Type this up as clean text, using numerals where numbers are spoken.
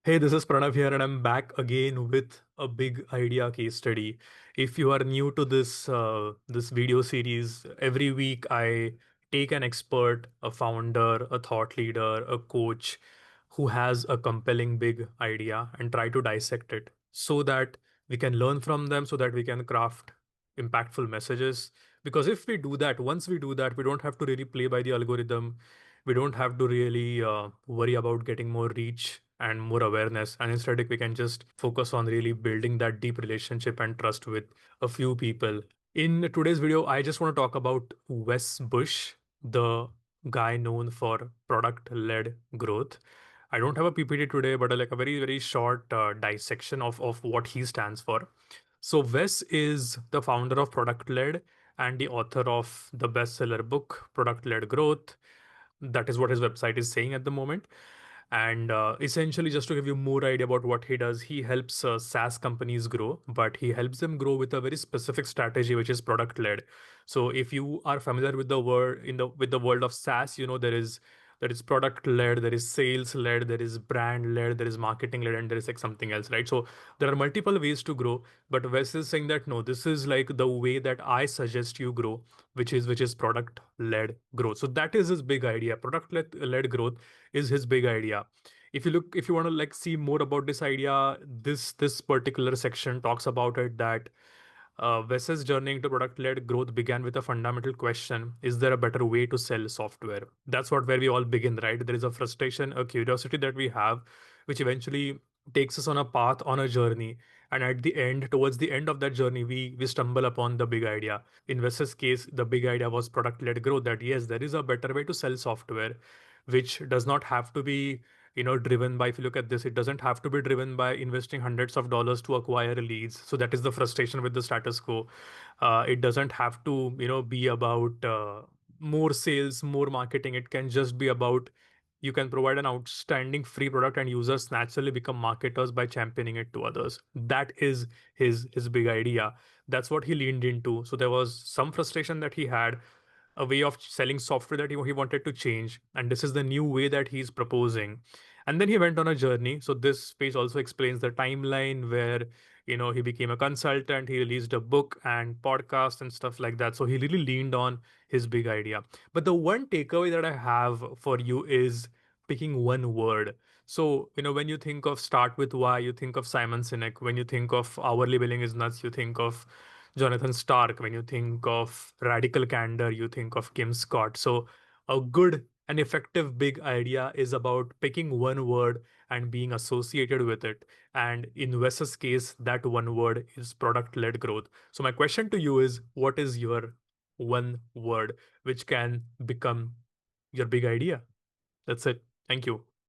Hey, this is Pranav here, and I'm back again with a big idea case study. If you are new to this video series, every week I take an expert, a founder, a thought leader, a coach who has a compelling big idea and try to dissect it so that we can learn from them, so that we can craft impactful messages. Because if we do that, once we do that, we don't have to really play by the algorithm. We don't have to really worry about getting more reach and more awareness, and instead we can just focus on really building that deep relationship and trust with a few people. In today's video, I just want to talk about Wes Bush, the guy known for product led growth. I don't have a PPT today, but like a very short dissection of what he stands for. So Wes is the founder of Product Led and the author of the bestseller book Product Led Growth. That is what his website is saying at the moment. And essentially, just to give you more idea about what he does, he helps SaaS companies grow, but he helps them grow with a very specific strategy, which is product led. So if you are familiar with the word with the world of SaaS, you know there is product led, there is sales led, there is brand led, there is marketing led, and there is like something else, right? So there are multiple ways to grow, but Wes is saying that no, this is like the way that I suggest you grow, which is product led growth. So that is his big idea. Product led growth is his big idea. If you want to like see more about this idea, this particular section talks about it, that Wes's journey into product-led growth began with a fundamental question: is there a better way to sell software? That's what where we all begin, right? There is a frustration, a curiosity that we have, which eventually takes us on a path, on a journey. And at the end, towards the end of that journey, we stumble upon the big idea. In Wes's case, the big idea was product-led growth, that yes, there is a better way to sell software, which does not have to be driven by, if you look at this, it doesn't have to be driven by investing hundreds of dollars to acquire leads. So that is the frustration with the status quo. It doesn't have to be about more sales, more marketing. It can just be about, you can provide an outstanding free product and users naturally become marketers by championing it to others. That is his big idea. That's what he leaned into. So there was some frustration that he had, a way of selling software that he wanted to change, and this is the new way that he's proposing. And then he went on a journey. So this page also explains the timeline where he became a consultant, he released a book and podcast and stuff like that. So he really leaned on his big idea. But the one takeaway that I have for you is picking one word. So when you think of start with why, you think of Simon Sinek. When you think of hourly billing is nuts, you think of Jonathan Stark. When you think of radical candor, you think of Kim Scott. So a good and effective big idea is about picking one word and being associated with it. And in Wes's case, that one word is product led growth. So my question to you is, what is your one word which can become your big idea? That's it. Thank you.